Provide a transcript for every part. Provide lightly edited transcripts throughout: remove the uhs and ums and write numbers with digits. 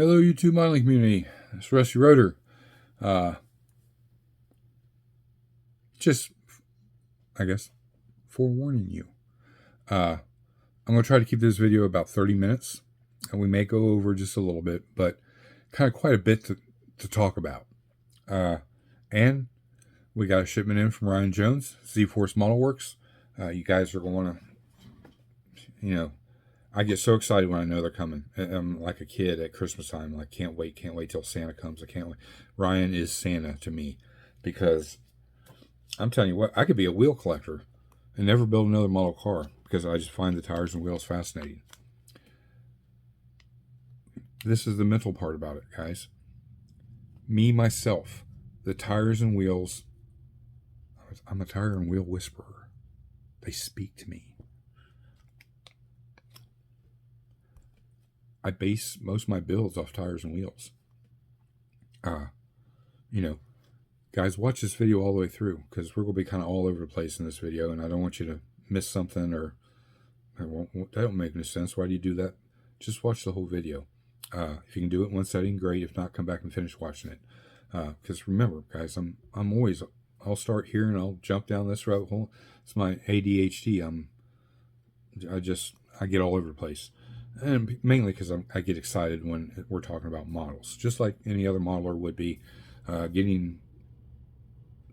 Hello, YouTube modeling community. It's Rusty Rotor. Just, I guess, forewarning you. I'm going to try to keep this video about 30 minutes. And we may go over just a little bit, but kind of quite a bit to talk about. And we got a shipment in from Ryan Jones, Z-Force Modelworx. You guys are going to, I get so excited when I know they're coming. I'm like a kid at Christmas time. Like, can't wait till Santa comes. I can't wait. Ryan is Santa to me, because I'm telling you what, I could be a wheel collector and never build another model car because I just find the tires and wheels fascinating. This is the mental part about it, guys. Me, myself, the tires and wheels, I'm a tire and wheel whisperer. They speak to me. I base most of my builds off tires and wheels. Guys, watch this video all the way through, because we're going to be kind of all over the place in this video, and I don't want you to miss something, or that don't make any sense. Why do you do that? Just watch the whole video. If you can do it in one setting, great. If not, come back and finish watching it. Because remember, guys, I'll start here and I'll jump down this rabbit hole. It's my ADHD. I get all over the place. And mainly because I get excited when we're talking about models, just like any other modeler would be, getting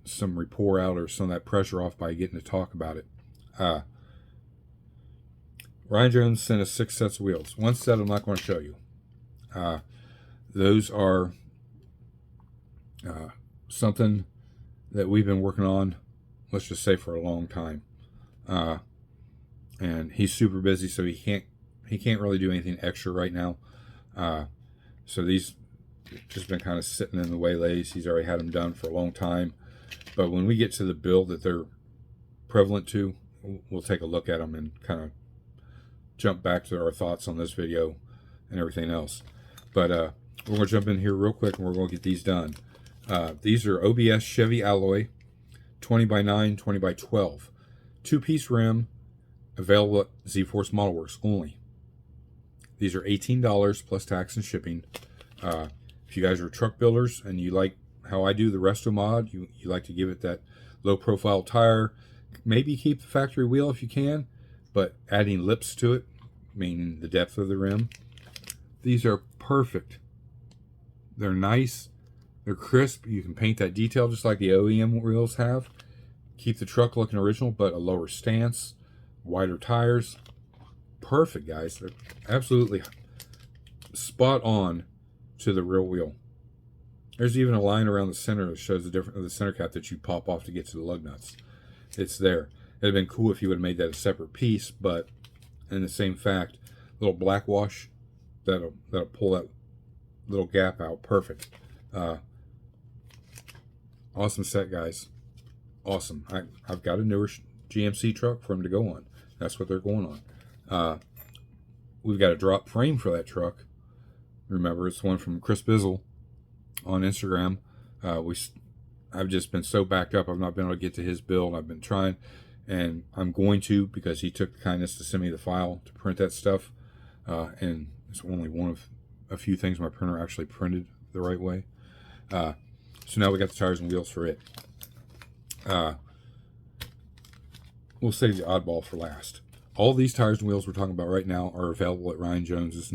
some rapport out or some of that pressure off by getting to talk about it. Ryan Jones sent us 6 sets of wheels. One set I'm not going to show you. Those are something that we've been working on, let's just say, for a long time. And he's super busy, so he can't really do anything extra right now. So these just been kind of sitting in the waylays. He's already had them done for a long time. But when we get to the build that they're prevalent to, we'll take a look at them and kind of jump back to our thoughts on this video and everything else. But we're going to jump in here real quick and we're going to get these done. These are OBS Chevy alloy, 20x9, 20x12. 2-piece rim, available at Z-Force Modelworx only. These are $18 plus tax and shipping. If you guys are truck builders and you like how I do the resto mod, you like to give it that low profile tire, maybe keep the factory wheel if you can, but adding lips to it, meaning the depth of the rim. These are perfect. They're nice. They're crisp. You can paint that detail just like the OEM wheels have. Keep the truck looking original, but a lower stance, wider tires. Perfect, guys. They're absolutely spot on to the real wheel. There's even a line around the center that shows the difference of the center cap that you pop off to get to the lug nuts. It's there. It'd have been cool if you would have made that a separate piece, but in the same fact, little black wash that'll pull that little gap out. Perfect. Awesome set, guys. Awesome. I've got a newer GMC truck for them to go on. That's what they're going on. We've got a drop frame for that truck. Remember, it's the one from Chris Bizzle on Instagram. I've just been so backed up. I've not been able to get to his build. I've been trying, and I'm going to, because he took the kindness to send me the file to print that stuff. And it's only one of a few things my printer actually printed the right way. So now we got the tires and wheels for it. We'll save the oddball for last. All these tires and wheels we're talking about right now are available at Ryan Jones's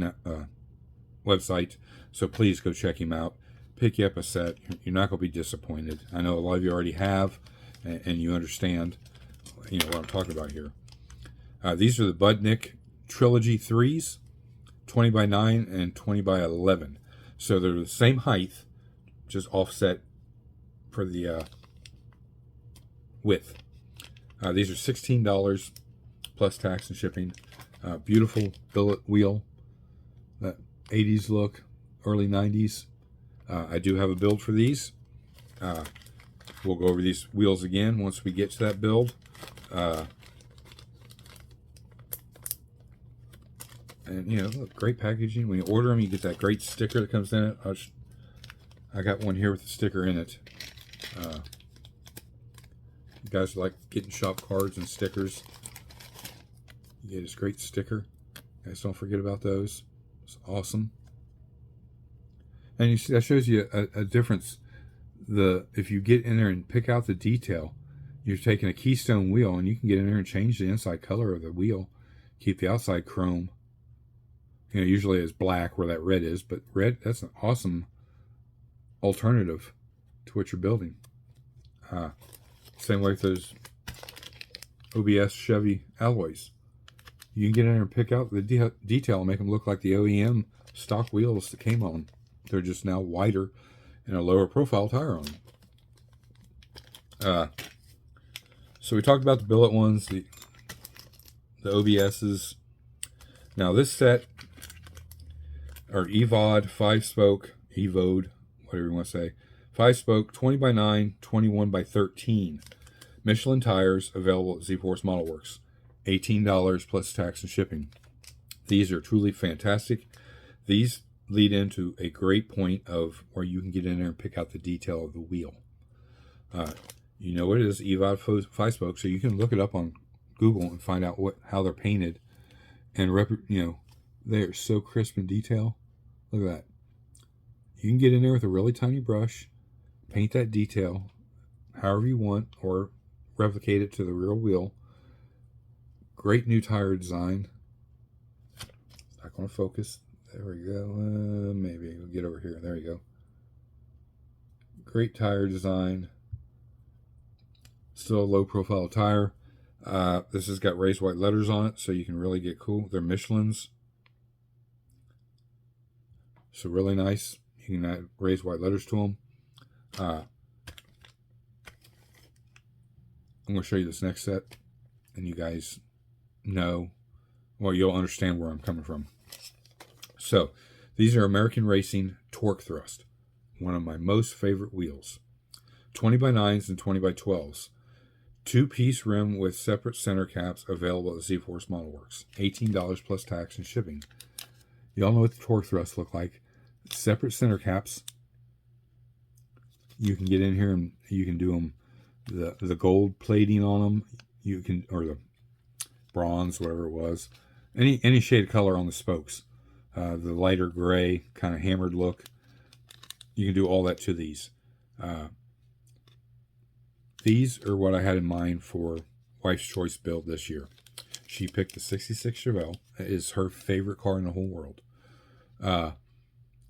website, so please go check him out. Pick you up a set. You're not going to be disappointed. I know a lot of you already have, and you understand what I'm talking about here. These are the Budnick Trilogy 3s, 20x9 and 20x11. So they're the same height, just offset for the width. These are $16 plus tax and shipping. Beautiful billet wheel, that 80s look, early 90s. I do have a build for these. We'll go over these wheels again once we get to that build. And look, great packaging. When you order them, you get that great sticker that comes in it. I got one here with the sticker in it. You guys like getting shop cards and stickers, you get this great sticker. Guys, don't forget about those. It's awesome. And you see, that shows you a difference. If you get in there and pick out the detail, you're taking a keystone wheel, and you can get in there and change the inside color of the wheel, keep the outside chrome. Usually it's black where that red is, but red, that's an awesome alternative to what you're building. Same way with those OBS Chevy alloys. You can get in there and pick out the detail and make them look like the OEM stock wheels that came on. They're just now wider and a lower profile tire on them. So we talked about the billet ones, the OBSs. Now this set are EVOD 5-spoke, EVOD, whatever you want to say, 5-spoke, 20x9, 21x13. Michelin tires available at Z-Force Modelworx. $18 plus tax and shipping. These are truly fantastic. These lead into a great point of where you can get in there and pick out the detail of the wheel. You know what it is, EVOD 5-spoke, so you can look it up on Google and find out how they're painted. And they are so crisp in detail. Look at that. You can get in there with a really tiny brush, paint that detail however you want, or replicate it to the real wheel. Great new tire design. It's not going to focus. There we go. Maybe we'll get over here. There you go. Great tire design. Still a low profile tire. This has got raised white letters on it, so you can really get cool. They're Michelin's. So really nice. You can add raised white letters to them. I'm going to show you this next set, and you guys know, well, you'll understand where I'm coming from. So these are American Racing Torque Thrust, one of my most favorite wheels. 20x9s and 20x12s. 2-piece rim with separate center caps available at Z-Force Modelworx. $18 plus tax and shipping. Y'all know what the Torque Thrust look like. Separate center caps. You can get in here and you can do them, the gold plating on them. You can, or the bronze, whatever it was. Any shade of color on the spokes. The lighter gray, kind of hammered look. You can do all that to these. These are what I had in mind for Wife's Choice build this year. She picked the 66 Chevelle. It is her favorite car in the whole world.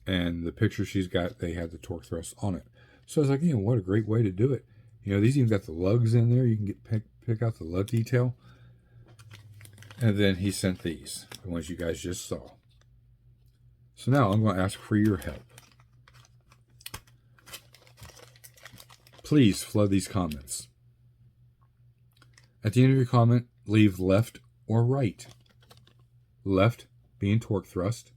And the picture she's got, they had the Torque Thrust on it. So I was like, what a great way to do it. These even got the lugs in there. You can pick out the lug detail. And then he sent these, the ones you guys just saw. So now I'm going to ask for your help. Please flood these comments. At the end of your comment, leave left or right. Left being Torque Thrust.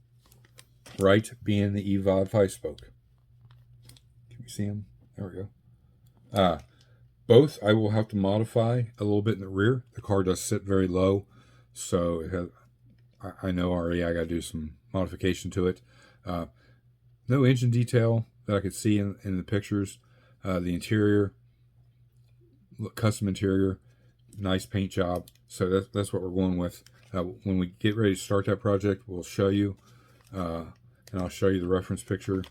Right being the EVOD 5-spoke. Can you see them? There we go. Both I will have to modify a little bit in the rear. The car does sit very low, so it has, I know already I got to do some modification to it. No engine detail that I could see in the pictures. The interior, custom interior, nice paint job. So that's what we're going with. When we get ready to start that project, we'll show you, and I'll show you the reference picture.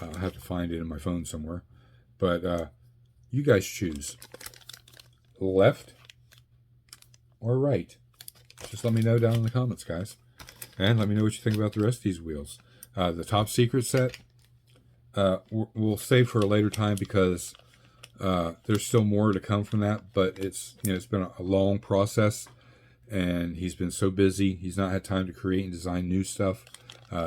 I'll have to find it in my phone somewhere. But you guys choose left or right. Just let me know down in the comments, guys. And let me know what you think about the rest of these wheels. The top secret set, we'll save for a later time because there's still more to come from that. But it's been a long process, and he's been so busy. He's not had time to create and design new stuff.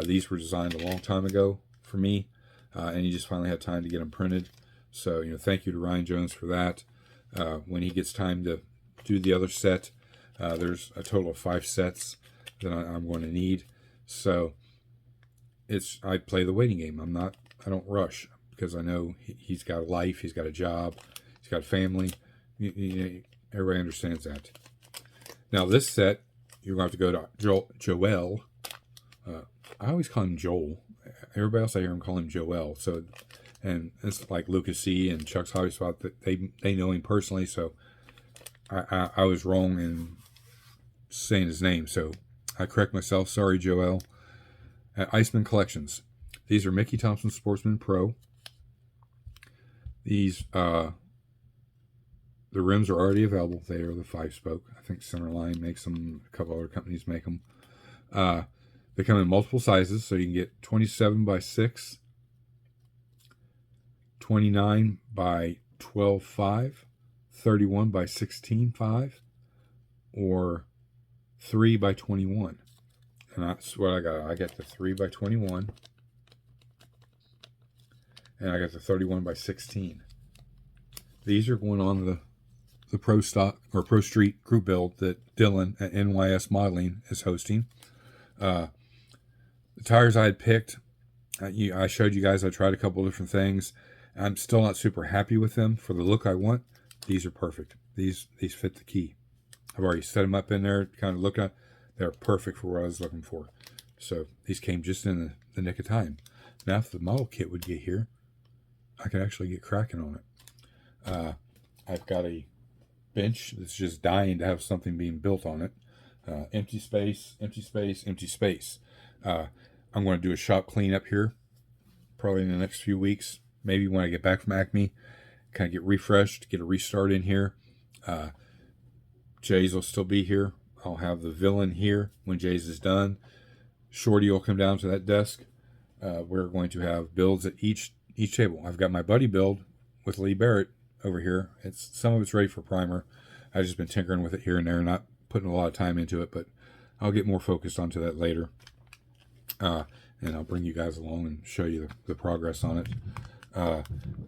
These were designed a long time ago for me, and he just finally had time to get them printed. So thank you to Ryan Jones for that. When he gets time to do the other set, there's a total of 5 sets that I'm going to need. So I play the waiting game. I don't rush because I know he's got a life, he's got a job, he's got a family. Everybody understands that. Now this set, you're going to have to go to Joel. I always call him Joel. Everybody else I hear him call him Joel. So, and it's like Lucas C. and Chuck's Hobby Spot that they know him personally. So I was wrong in saying his name. So I correct myself. Sorry, Joel. At Iceman Collections. These are Mickey Thompson Sportsman Pro. These, the rims are already available. They are the 5-spoke. I think Centerline makes them. A couple other companies make them. They come in multiple sizes, so you can get 27 by 6, 29 by 12.5, 31 by 16.5, or 3 by 21. And that's what I got. I got the 3 by 21, and I got the 31 by 16. These are going on the Pro Stock or Pro Street group build that Dylan at NYS Modeling is hosting. The tires I had picked, I showed you guys. I tried a couple of different things. I'm still not super happy with them for the look I want. These are perfect. These fit the key. I've already set them up in there, kind of looking at. They're perfect for what I was looking for. So these came just in the nick of time. Now if the model kit would get here, I could actually get cracking on it. I've got a bench that's just dying to have something being built on it. Empty space, empty space, empty space. I'm going to do a shop clean up here probably in the next few weeks. Maybe when I get back from Acme, kind of get refreshed, get a restart in here. Jay's will still be here. I'll have the villain here when Jay's is done. Shorty will come down to that desk. We're going to have builds at each table. I've got my buddy build with Lee Barrett over here. Some of it's ready for primer. I've just been tinkering with it here and there, not putting a lot of time into it, but I'll get more focused onto that later. And I'll bring you guys along and show you the progress on it.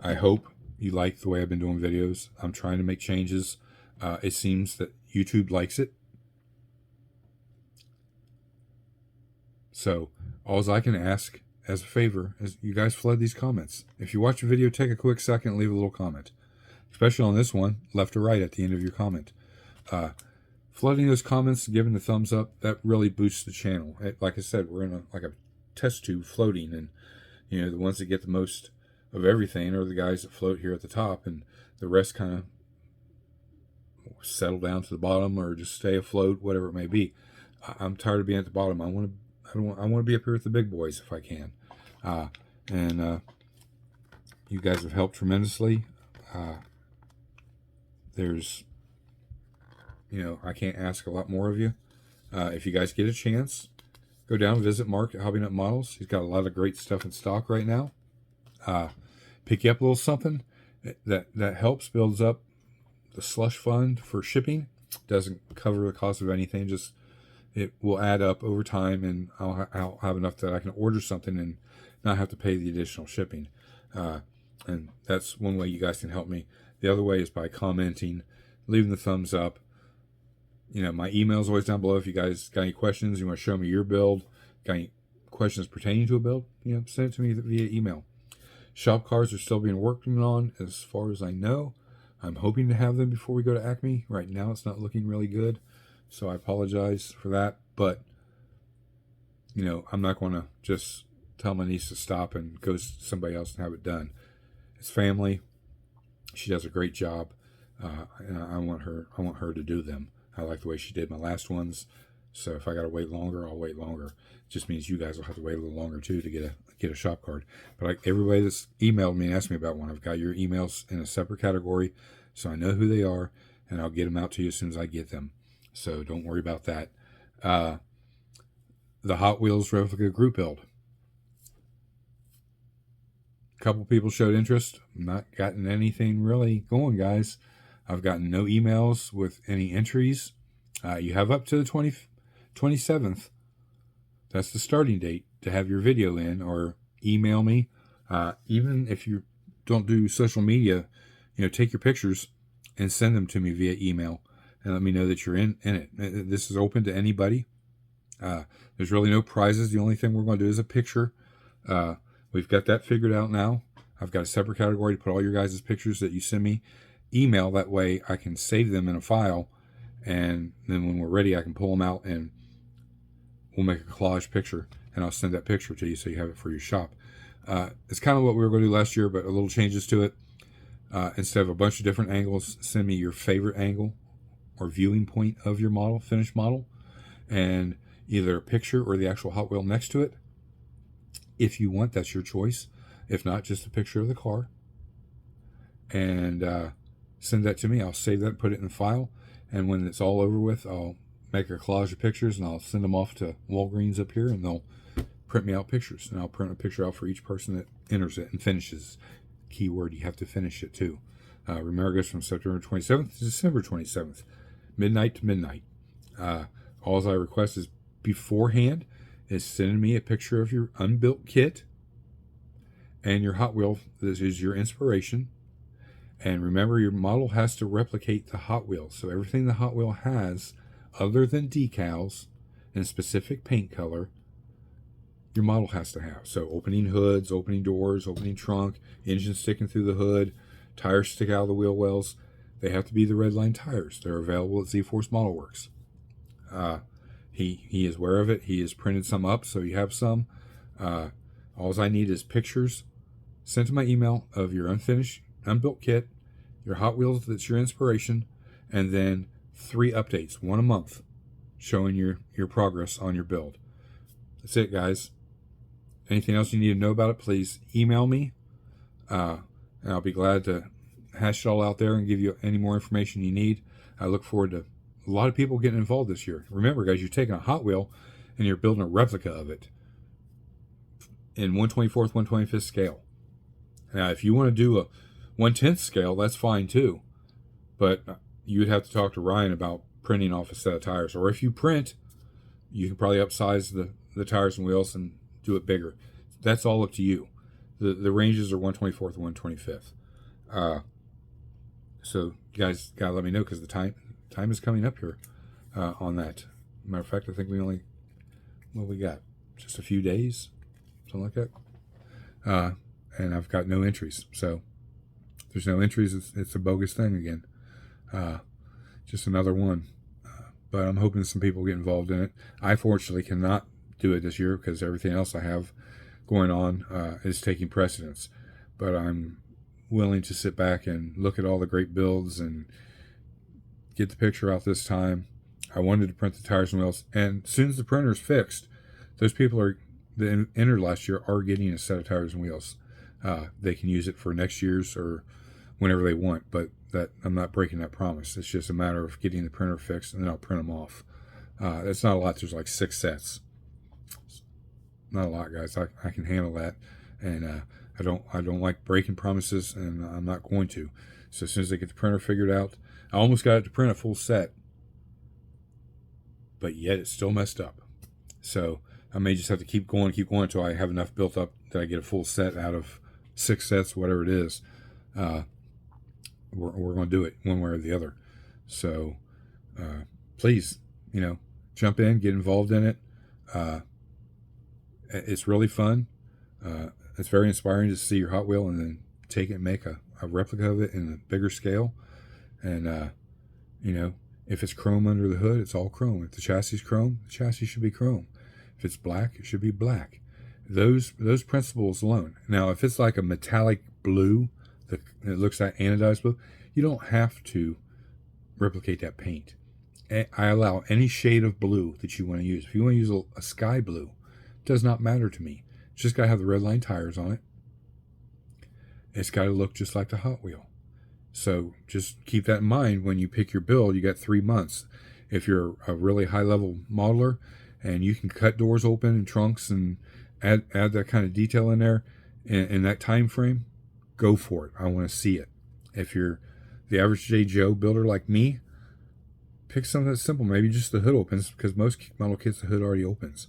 I hope you like the way I've been doing videos. I'm trying to make changes. It seems that YouTube likes it. So all I can ask as a favor is you guys flood these comments. If you watch a video, take a quick second and leave a little comment. Especially on this one, left or right at the end of your comment. Flooding those comments, giving the thumbs up, that really boosts the channel. Like I said, we're in like a test tube floating, and the ones that get the most of everything are the guys that float here at the top, and the rest kind of settle down to the bottom or just stay afloat, whatever it may be. I'm tired of being at the bottom. I want to be up here with the big boys if I can. And you guys have helped tremendously. There's, I can't ask a lot more of you. If you guys get a chance, go down and visit Mark at Hobby Nut Models. He's got a lot of great stuff in stock right now. Pick you up a little something that helps, builds up the slush fund for shipping. Doesn't cover the cost of anything, just it will add up over time, and I'll have enough that I can order something and not have to pay the additional shipping. And that's one way you guys can help me. The other way is by commenting, leaving the thumbs up. My email is always down below. If you guys got any questions, you want to show me your build, got any questions pertaining to a build, send it to me via email. Shop cars are still being worked on as far as I know. I'm hoping to have them before we go to Acme. Right now it's not looking really good, so I apologize for that. But, I'm not going to just tell my niece to stop and go to somebody else and have it done. It's family. She does a great job, and I want her to do them. I like the way she did my last ones, so if I got to wait longer, I'll wait longer. It just means you guys will have to wait a little longer too to get a shop card. But like everybody that's emailed me and asked me about one, I've got your emails in a separate category, so I know who they are, and I'll get them out to you as soon as I get them. So don't worry about that. The Hot Wheels replica group build. A couple people showed interest. Not gotten anything really going, guys. I've gotten no emails with any entries. You have up to the 27th. That's the starting date to have your video in, or email me. Even if you don't do social media, take your pictures and send them to me via email and let me know that you're in it. This is open to anybody. There's really no prizes. The only thing we're going to do is a picture. We've got that figured out now. I've got a separate category to put all your guys' pictures that you send me. Email, that way I can save them in a file, and then when we're ready I can pull them out and we'll make a collage picture, and I'll send that picture to you so you have it for your shop. It's kind of what we were going to do last year, but a little changes to it. Instead of a bunch of different angles, send me your favorite angle or viewing point of your model, finished model, and either a picture or the actual Hot Wheel next to it. If you want, that's your choice. If not, just a picture of the car. And send that to me. I'll save that and put it in the file. And when it's all over with, I'll make a collage of pictures and I'll send them off to Walgreens up here, and they'll print me out pictures. And I'll print a picture out for each person that enters it and finishes. Keyword, you have to finish it too. Remember, it goes from September 27th to December 27th, midnight to midnight. All I request is beforehand is sending me a picture of your unbuilt kit and your Hot Wheel. This is your inspiration. And remember, your model has to replicate the Hot Wheel. So everything the Hot Wheel has, other than decals and specific paint color, your model has to have. So opening hoods, opening doors, opening trunk, engine sticking through the hood, tires stick out of the wheel wells. They have to be the red line tires. They're available at Z-Force Modelworx. He is aware of it. He has printed some up, so you have some. All I need is pictures sent to my email of your unfinished, unbuilt kit, your Hot Wheels that's your inspiration, and then 3 updates, 1 a month, showing your progress on your build. That's it, guys. Anything else you need to know about it, please email me, and I'll be glad to hash it all out there and give you any more information you need. I look forward to a lot of people getting involved this year. Remember, guys, you're taking a Hot Wheel and you're building a replica of it in 1/24th, 1/25th scale. Now, if you want to do a 1/10th scale, that's fine too. But you would have to talk to Ryan about printing off a set of tires. Or if you print, you can probably upsize the tires and wheels and do it bigger. That's all up to you. The ranges are 1/24th and 1/25th. So you guys gotta let me know, because the time is coming up here on that. Matter of fact, I think we got just a few days, something like that. And I've got no entries. So if there's no entries, it's a bogus thing again. Just another one. But I'm hoping some people get involved in it. I fortunately cannot do it this year because everything else I have going on is taking precedence. But I'm willing to sit back and look at all the great builds and get the picture out this time. I wanted to print the tires and wheels, and as soon as the printer's fixed, those people that entered last year are getting a set of tires and wheels. They can use it for next year's or whenever they want, but that I'm not breaking that promise. It's just a matter of getting the printer fixed, and then I'll print them off. That's not a lot. There's like 6 sets. Not a lot, guys. I can handle that, and I don't like breaking promises, and I'm not going to. So as soon as I get the printer figured out, I almost got it to print a full set, but yet it's still messed up. So I may just have to keep going until I have enough built up that I get a full set out of 6 sets, whatever it is. We're going to do it one way or the other. So please, jump in, get involved in it. It's really fun. It's very inspiring to see your Hot Wheel and then take it and make a replica of it in a bigger scale. And, if it's chrome under the hood, it's all chrome. If the chassis is chrome, the chassis should be chrome. If it's black, it should be black. Those principles alone. Now, if it's like a metallic blue, it looks like anodized blue, you don't have to replicate that paint. I allow any shade of blue that you want to use. If you want to use a sky blue, it does not matter to me. It's just got to have the red line tires on it. It's got to look just like the Hot Wheel. So just keep that in mind when you pick your build. You got 3 months. If you're a really high-level modeler and you can cut doors open and trunks and add that kind of detail in there in that time frame, go for it. I want to see it. If you're the average J. Joe builder like me, pick something that's simple. Maybe just the hood opens, because most model kits the hood already opens.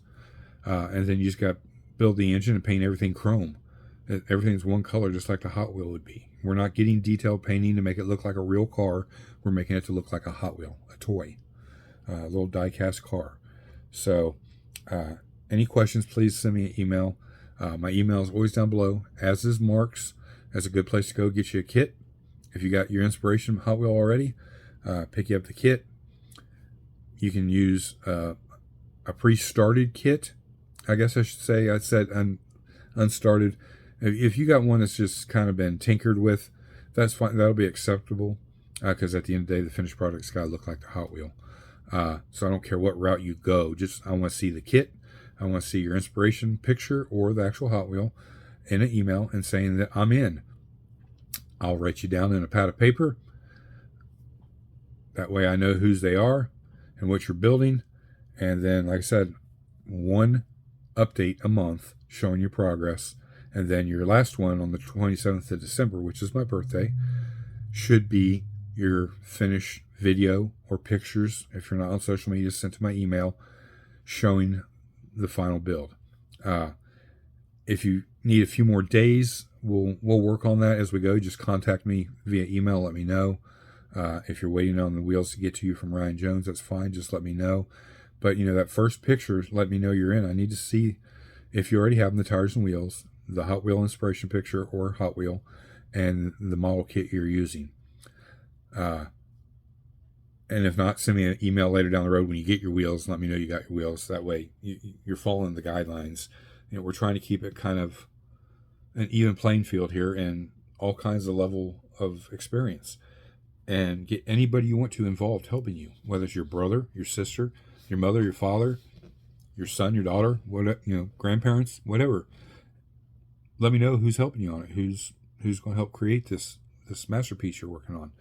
And then you just got to build the engine and paint everything chrome. Everything's one color, just like the Hot Wheel would be. We're not getting detailed painting to make it look like a real car. We're making it to look like a Hot Wheel, a toy, a little die-cast car. So any questions, please send me an email. My email is always down below, as is Mark's. That's a good place to go get you a kit. If you got your inspiration Hot Wheel already, pick you up the kit. You can use a pre-started kit. I guess I should say. I said unstarted. If you got one that's just kind of been tinkered with, that's fine. That'll be acceptable, because at the end of the day, the finished product's got to look like the Hot Wheel. So I don't care what route you go. Just I want to see the kit. I want to see your inspiration picture or the actual Hot Wheel in an email and saying that I'm in. I'll write you down in a pad of paper. That way I know whose they are and what you're building. And then, like I said, one update a month showing your progress. And then your last one on the 27th of December, which is my birthday, should be your finished video or pictures, if you're not on social media, sent to my email, showing the final build. If you need a few more days, we'll work on that as we go. Just contact me via email. Let me know. If you're waiting on the wheels to get to you from Ryan Jones, that's fine. Just let me know. But, that first picture, let me know you're in. I need to see if you already have the tires and wheels, the Hot Wheel inspiration picture or Hot Wheel, and the model kit you're using. And if not, send me an email later down the road when you get your wheels. Let me know you got your wheels. That way you're following the guidelines. We're trying to keep it kind of an even playing field here and all kinds of level of experience. And get anybody you want to involved helping you, whether it's your brother, your sister, your mother, your father, your son, your daughter, whatever, grandparents, whatever. Let me know who's helping you on it, who's going to help create this masterpiece you're working on.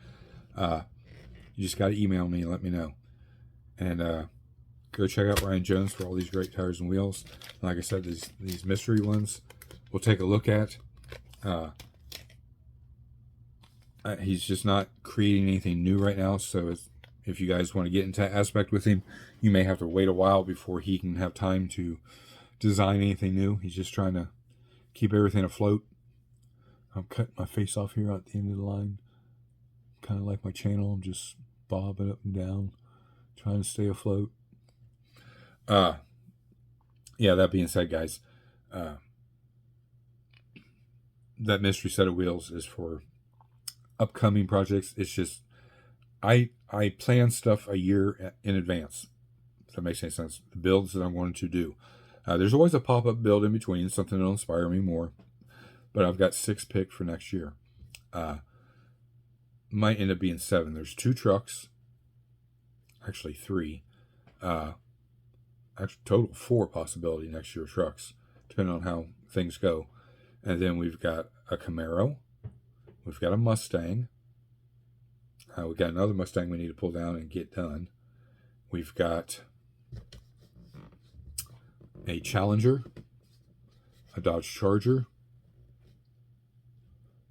You just got to email me and let me know. And go check out Ryan Jones for all these great tires and wheels. Like I said, these mystery ones we'll take a look at. He's just not creating anything new right now, so if you guys want to get into that aspect with him, you may have to wait a while before he can have time to design anything new. He's just trying to keep everything afloat. I'm cutting my face off here at the end of the line. Kind of like my channel. I'm just bobbing up and down, trying to stay afloat. Yeah, that being said, guys, that mystery set of wheels is for upcoming projects. It's just I plan stuff a year in advance, if that makes any sense. The builds that I'm going to do, there's always a pop-up build in between, something that'll inspire me more, but I've got 6 picked for next year. Might end up being 7. There's 2 trucks, actually 3, actually total 4 possibility next year trucks, depending on how things go. And then we've got a Camaro. We've got a Mustang. We've got another Mustang we need to pull down and get done. We've got a Challenger, a Dodge Charger.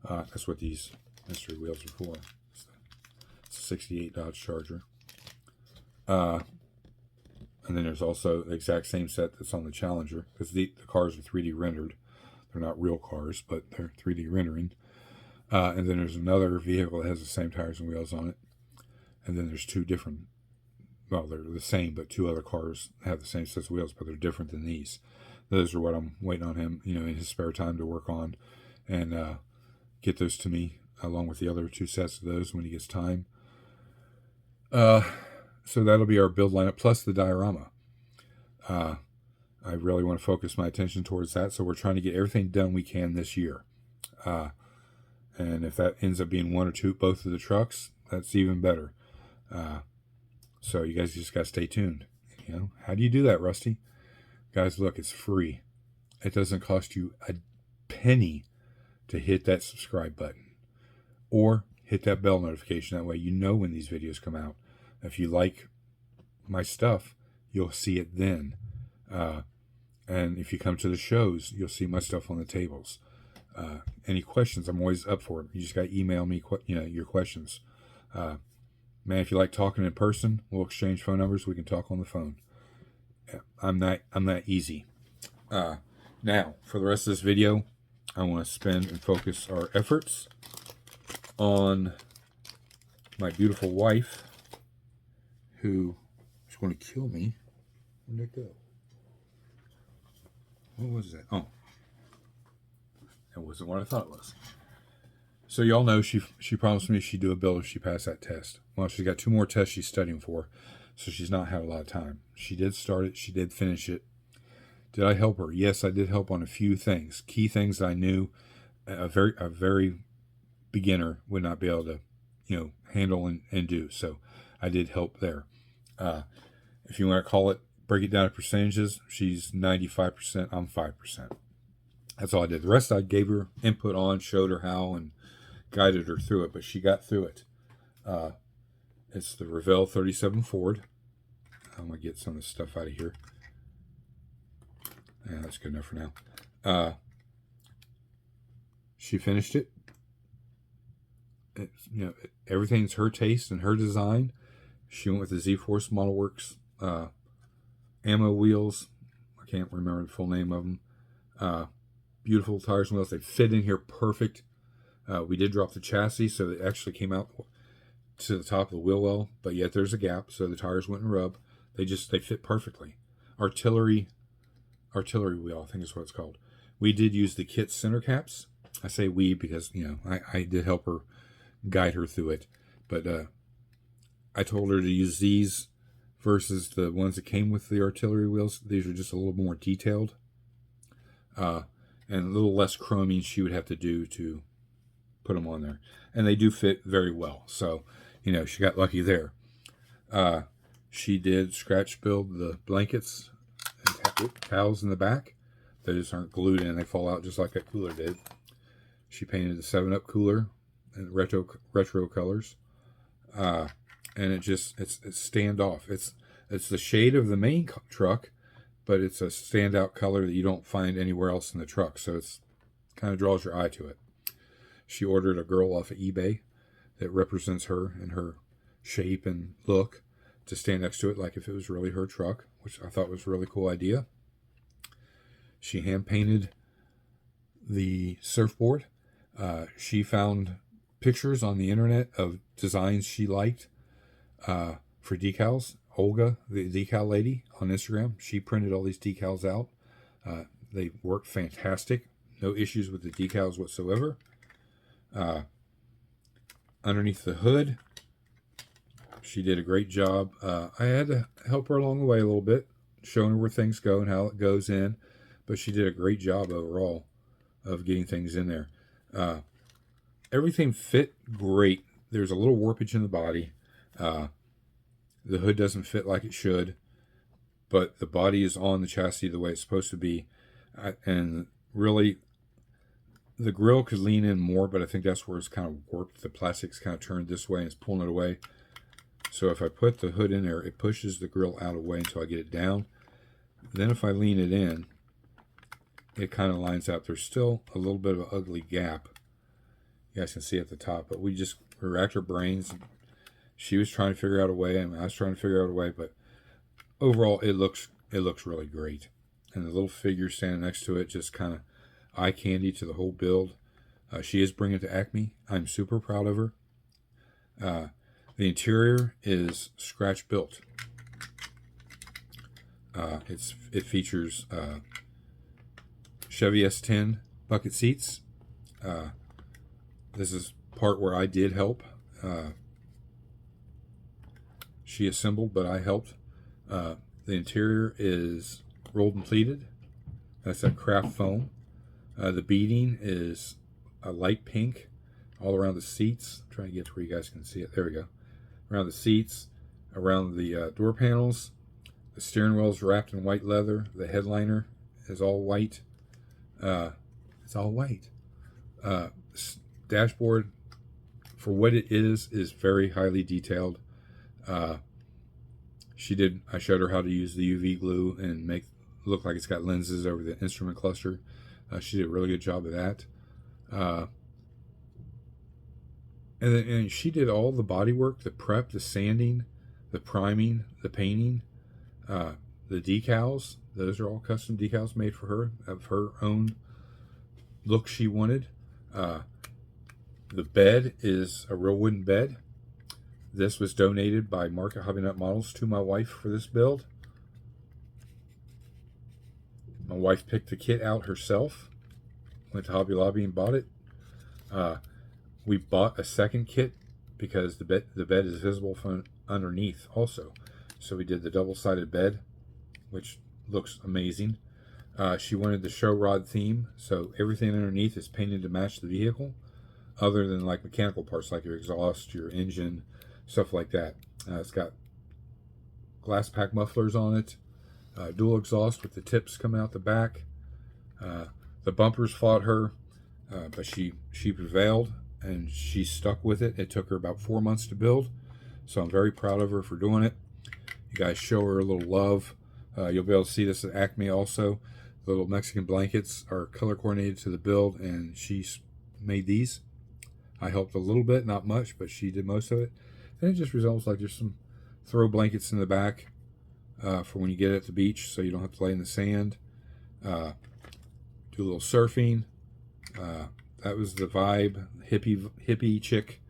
That's what these mystery wheels are for. It's a 68 Dodge Charger. And then there's also the exact same set that's on the Challenger, because the cars are 3D rendered. They're not real cars, but they're 3D rendering. And then there's another vehicle that has the same tires and wheels on it. And then there's 2 different, well, they're the same, but 2 other cars have the same sets of wheels, but they're different than these. Those are what I'm waiting on him, in his spare time to work on and get those to me, along with the other 2 sets of those when he gets time. So that'll be our build lineup, plus the diorama. I really want to focus my attention towards that, so we're trying to get everything done we can this year. And if that ends up being 1 or 2, both of the trucks, that's even better. So you guys just got to stay tuned. How do you do that, Rusty? Guys, look, it's free. It doesn't cost you a penny to hit that subscribe button or hit that bell notification. That way you know when these videos come out. If you like my stuff, you'll see it then. And if you come to the shows, you'll see my stuff on the tables. Any questions, I'm always up for it. You just got to email me your questions. Man, if you like talking in person, we'll exchange phone numbers. We can talk on the phone. I'm that easy. Now, for the rest of this video, I want to spend and focus our efforts on my beautiful wife, who is going to kill me. Where'd it go? What was that? Oh, it wasn't what I thought it was. So y'all know she promised me she'd do a build if she passed that test. Well, she's got 2 more tests she's studying for, so she's not had a lot of time. She did start it. She did finish it. Did I help her? Yes, I did help on a few things. Key things that I knew a very beginner would not be able to, handle and do. So I did help there. If you want to call it break it down to percentages. She's 95%, I'm 5%. That's all I did. The rest I gave her input on, showed her how, and guided her through it, but she got through it. It's the Revell 37 Ford. I'm going to get some of this stuff out of here. Yeah, that's good enough for now. She finished it. Everything's her taste and her design. She went with the Z-Force Modelworx ammo wheels. I can't remember the full name of them. Beautiful tires and wheels. They fit in here perfect. We did drop the chassis, so it actually came out to the top of the wheel well, but yet there's a gap, so the tires wouldn't rub. They fit perfectly. Artillery wheel, I think is what it's called. We did use the kit center caps. I say we because, I did help her guide her through it. But I told her to use these versus the ones that came with the artillery wheels. These are just a little more detailed. And a little less chroming she would have to do to put them on there. And they do fit very well. So, she got lucky there. She did scratch build the blankets and towels in the back. They just aren't glued in. They fall out just like that cooler did. She painted the 7-Up cooler in retro colors. And it's standoff. It's the shade of the main truck, but it's a standout color that you don't find anywhere else in the truck. So it's kind of draws your eye to it. She ordered a girl off of eBay that represents her and her shape and look to stand next to it like if it was really her truck, which I thought was a really cool idea. She hand painted the surfboard. She found pictures on the internet of designs she liked for decals. Olga, the decal lady on Instagram, she printed all these decals out. They worked fantastic. No issues with the decals whatsoever. Underneath the hood, she did a great job. I had to help her along the way a little bit, showing her where things go and how it goes in, but she did a great job overall of getting things in there. Everything fit great. There's a little warpage in the body. The hood doesn't fit like it should, but the body is on the chassis the way it's supposed to be. And really, the grill could lean in more, but I think that's where it's kind of warped. The plastic's kind of turned this way and it's pulling it away. So if I put the hood in there, it pushes the grill out of the way until I get it down. Then if I lean it in, it kind of lines out. There's still a little bit of an ugly gap. You guys can see at the top, but we racked her brains. She was trying to figure out a way, and I was trying to figure out a way, but overall it looks really great. And the little figure standing next to it, just kind of eye candy to the whole build. She is bringing it to Acme. I'm super proud of her. The interior is scratch built. It features Chevy S10 bucket seats. This is part where I did help. She assembled, but I helped. The interior is rolled and pleated. That's that craft foam. The beading is a light pink all around the seats. I'm trying to get to where you guys can see it. There we go. Around the seats, around the door panels. The steering wheel is wrapped in white leather. The headliner is all white. It's all white. Dashboard, for what it is very highly detailed. I showed her how to use the UV glue and make it look like it's got lenses over the instrument cluster. She did a really good job of that. And she did all the body work, the prep, the sanding, the priming, the painting, the decals. Those are all custom decals made for her, of her own look she wanted. The bed is a real wooden bed. This was donated by Market Hobby Nut Models to my wife for this build. My wife picked the kit out herself. Went to Hobby Lobby and bought it. We bought a second kit because the bed is visible from underneath also. So we did the double-sided bed, which looks amazing. She wanted the show rod theme, so everything underneath is painted to match the vehicle, other than like mechanical parts like your exhaust, your engine, stuff like that. It's got glass pack mufflers on it. dual exhaust with the tips coming out the back. The bumpers fought her, but she prevailed and she stuck with it. It took her about 4 months to build, so I'm very proud of her for doing it. You guys show her a little love. You'll be able to see this at Acme also. The little Mexican blankets are color coordinated to the build, and she's made these. I helped a little bit, not much, but she did most of it. And it just results like there's some throw blankets in the back for when you get at the beach, so you don't have to lay in the sand. Do a little surfing. That was the vibe, hippie chick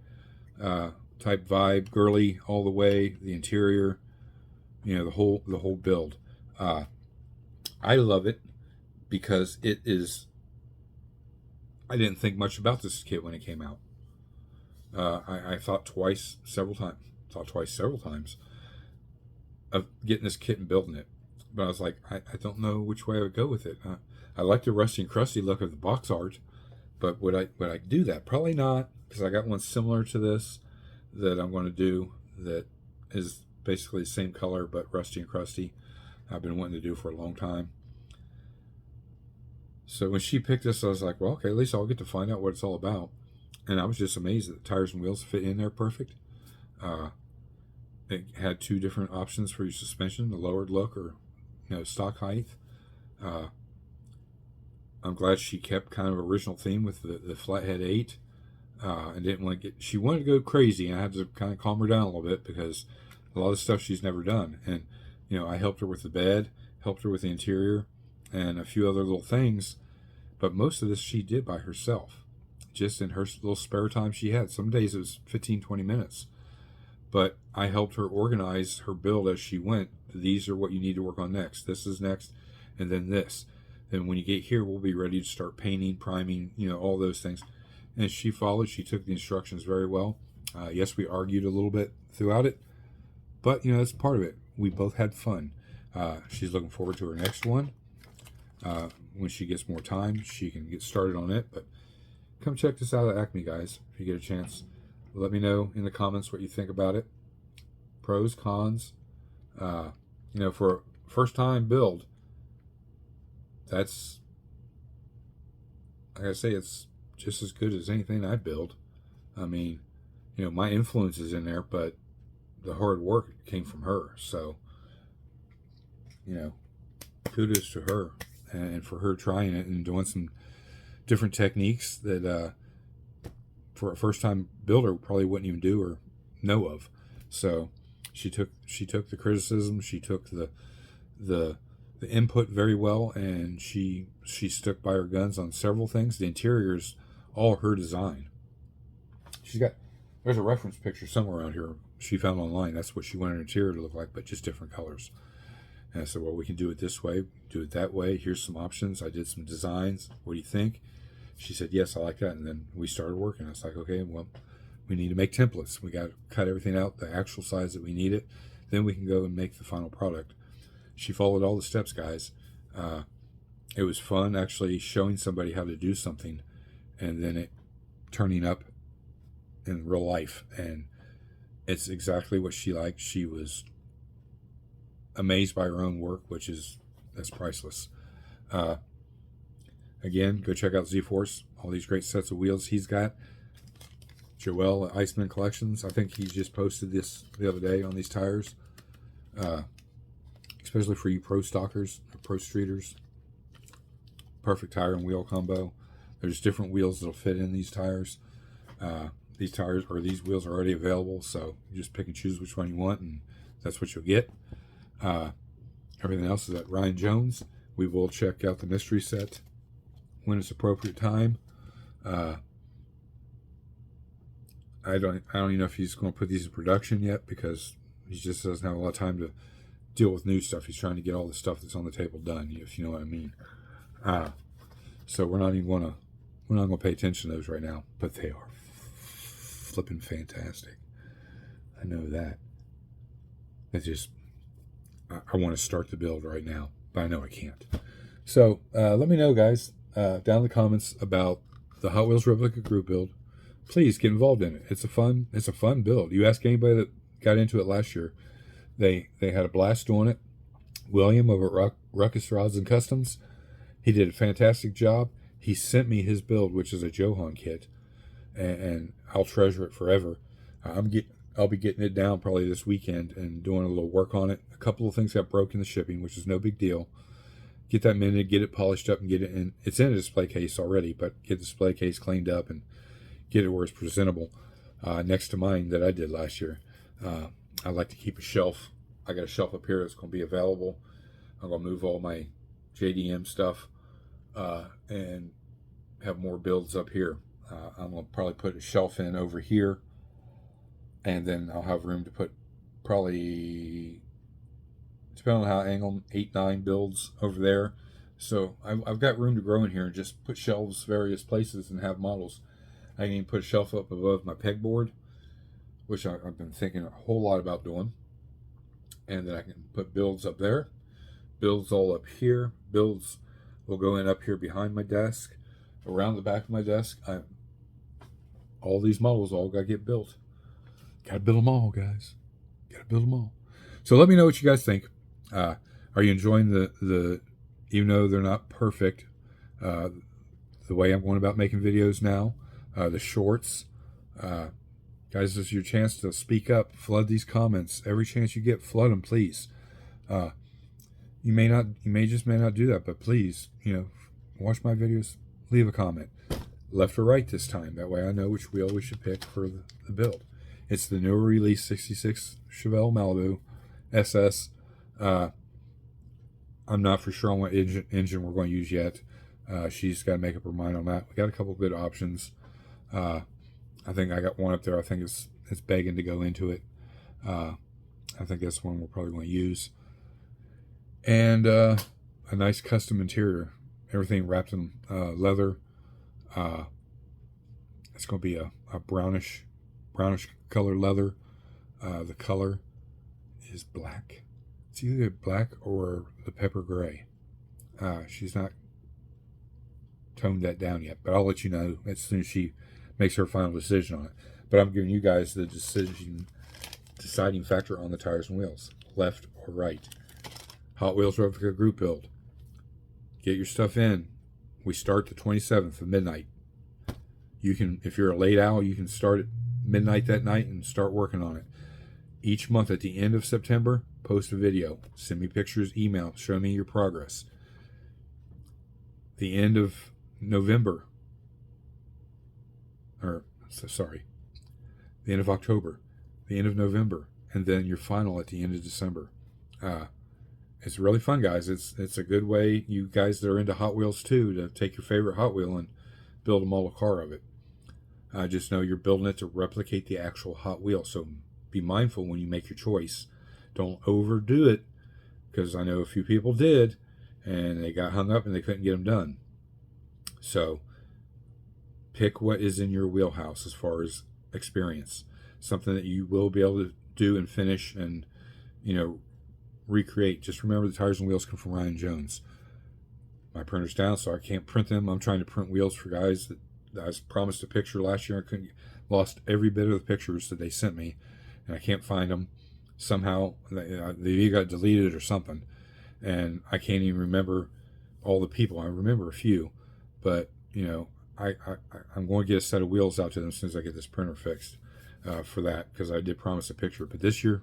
type vibe, girly all the way. The interior, you know, the whole build. I love it because it is. I didn't think much about this kit when it came out. I thought several times of getting this kit and building it, but I was like, I don't know which way I would go with it. I like the rusty and crusty look of the box art, but would I do that? Probably not, because I got one similar to this that I'm going to do that is basically the same color but rusty and crusty. I've been wanting to do for a long time. So when she picked this, I was like, well, okay, at least I'll get to find out what it's all about. And I was just amazed that the tires and wheels fit in there perfect. It had 2 different options for your suspension, the lowered look or stock height. I'm glad she kept kind of original theme with the flathead 8. And didn't want to she wanted to go crazy, and I had to kind of calm her down a little bit because a lot of stuff she's never done. And I helped her with the bed, helped her with the interior, and a few other little things. But most of this she did by herself, just in her little spare time she had. Some days it was 15-20 minutes. But I helped her organize her build as she went. These are what you need to work on next. This is next, and then this. Then when you get here, we'll be ready to start painting, priming, all those things. And she followed. She took the instructions very well. Yes, we argued a little bit throughout it, but that's part of it. We both had fun. She's looking forward to her next one. When she gets more time, she can get started on it. But come check this out at Acme, guys, if you get a chance. Let me know in the comments what you think about it. Pros, cons. For a first-time build, that's, like I say, it's just as good as anything I build. I mean, my influence is in there, but the hard work came from her. So, kudos to her and for her trying it and doing some different techniques that for a first-time builder probably wouldn't even do or know of. So she took the criticism, she took the input very well, and she stuck by her guns on several things. The interior is all her design. There's a reference picture somewhere around here she found online. That's what she wanted her interior to look like, but just different colors. And I said, well, we can do it this way, do it that way. Here's some options. I did some designs. What do you think? She said, yes, I like that. And then we started working. I was like, okay, well, we need to make templates. We got to cut everything out, the actual size that we need it. Then we can go and make the final product. She followed all the steps, guys. It was fun actually showing somebody how to do something and then it turning up in real life. And it's exactly what she liked. She was amazed by her own work, that's priceless. Again, go check out Z-Force, all these great sets of wheels he's got. Joel Iceman Collections, I think he just posted this the other day on these tires, especially for you pro stockers or pro streeters. Perfect tire and wheel combo. There's different wheels that'll fit in these tires. These tires or these wheels are already available, so you just pick and choose which one you want, and that's what you'll get. Everything else is at Ryan Jones. We will check out the mystery set when it's appropriate time. I don't even know if he's going to put these in production yet because he just doesn't have a lot of time to deal with new stuff. He's trying to get all the stuff that's on the table done, if you know what I mean. So we're not going to pay attention to those right now, but they are flipping fantastic. I know that. It's just I want to start the build right now, but I know I can't. So let me know, guys, down in the comments about the Hot Wheels replica group build. Please get involved in it. It's a fun build. You ask anybody that got into it last year, they had a blast doing it. William over at Ruckus Rods and Customs. He did a fantastic job. He sent me his build, which is a Johan kit, and I'll treasure it forever. I'll be getting it down probably this weekend and doing a little work on it. A couple of things got broke in the shipping, which is no big deal. Get that mended, get it polished up, and get it in. It's in a display case already, but get the display case cleaned up and get it where it's presentable. Next to mine that I did last year. I like to keep a shelf. I got a shelf up here that's going to be available. I'm going to move all my JDM stuff and have more builds up here. I'm going to probably put a shelf in over here, and then I'll have room to put probably, depending on how I angle them, 8-9 builds over there. So I've got room to grow in here and just put shelves various places and have models. I can even put a shelf up above my pegboard, which I've been thinking a whole lot about doing. And then I can put builds up there, builds all up here. Builds will go in up here behind my desk, around the back of my desk. All these models all got to get built. Got to build them all, guys. Got to build them all. So let me know what you guys think. Are you enjoying the even though they're not perfect, the way I'm going about making videos now, the shorts? Guys, this is your chance to speak up. Flood these comments. Every chance you get, flood them, please. You may just not do that, but please, watch my videos, leave a comment. Left or right this time. That way I know which wheel we should pick for the build. It's the newer release 66 Chevelle Malibu SS. I'm not for sure on what engine we're going to use yet. She's got to make up her mind on that. We got a couple good options. I think I got one up there. I think it's begging to go into it. I think that's one we're probably going to use. And a nice custom interior. Everything wrapped in leather. It's going to be a brownish color leather. The color is black. It's either black or the pepper gray. She's not toned that down yet, but I'll let you know as soon as she makes her final decision on it. But I'm giving you guys the deciding factor on the tires and wheels, left or right. Hot Wheels Replica Group Build. Get your stuff in. We start the 27th of midnight. You can, if you're a late owl, you can start at midnight that night and start working on it. Each month at the end of September, post a video. Send me pictures, email, show me your progress. The end of November, the end of October, the end of November, and then your final at the end of December. It's really fun, guys. It's a good way, you guys that are into Hot Wheels too, to take your favorite Hot Wheel and build a model car of it. Just know you're building it to replicate the actual Hot Wheel, so be mindful when you make your choice. Don't overdo it, because I know a few people did, and they got hung up and they couldn't get them done. So pick what is in your wheelhouse as far as experience. Something that you will be able to do and finish and, recreate. Just remember the tires and wheels come from Ryan Jones. My printer's down, so I can't print them. I'm trying to print wheels for guys that I was promised a picture last year. I lost every bit of the pictures that they sent me, and I can't find them. Somehow they got deleted or something, and I can't even remember all the people. I remember a few, but I'm going to get a set of wheels out to them as soon as I get this printer fixed for that, because I did promise a picture. But this year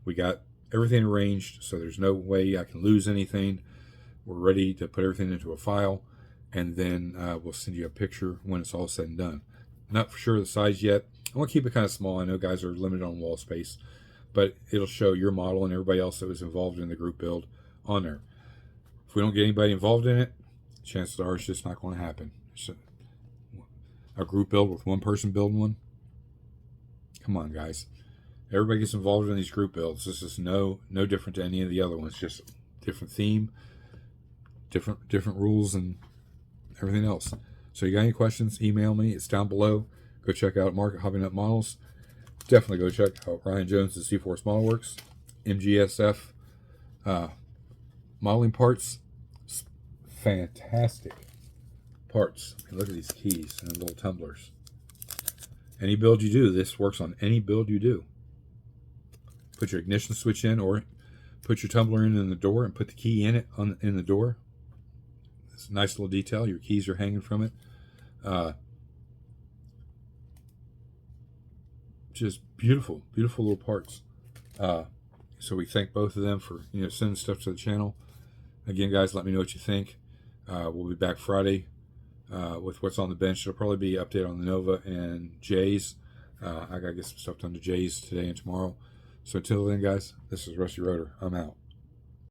we got everything arranged, so there's no way I can lose anything. We're ready to put everything into a file, and then we'll send you a picture when it's all said and done. Not for sure the size yet. I want to keep it kind of small. I know guys are limited on wall space, but it'll show your model and everybody else that was involved in the group build on there. If we don't get anybody involved in it, chances are it's just not going to happen. So, a group build with one person building one? Come on, guys. Everybody gets involved in these group builds. This is no different to any of the other ones. Just different theme, different rules, and everything else. So you got any questions, email me. It's down below. Go check out Market Hobby Nut Models. Definitely go check out Ryan Jones' C-Force Modelworx, MGSF modeling parts. Fantastic parts. I mean, look at these keys and little tumblers. Any build you do, this works on any build you do. Put your ignition switch in or put your tumbler in the door and put the key in it in the door. It's a nice little detail. Your keys are hanging from it. Just beautiful, beautiful little parts. So we thank both of them for sending stuff to the channel. Again, guys, let me know what you think. We'll be back Friday with what's on the bench. It'll probably be an update on the Nova and Jay's. I gotta get some stuff done to Jay's today and tomorrow. So until then, guys, this is Rusty Rotor. I'm out.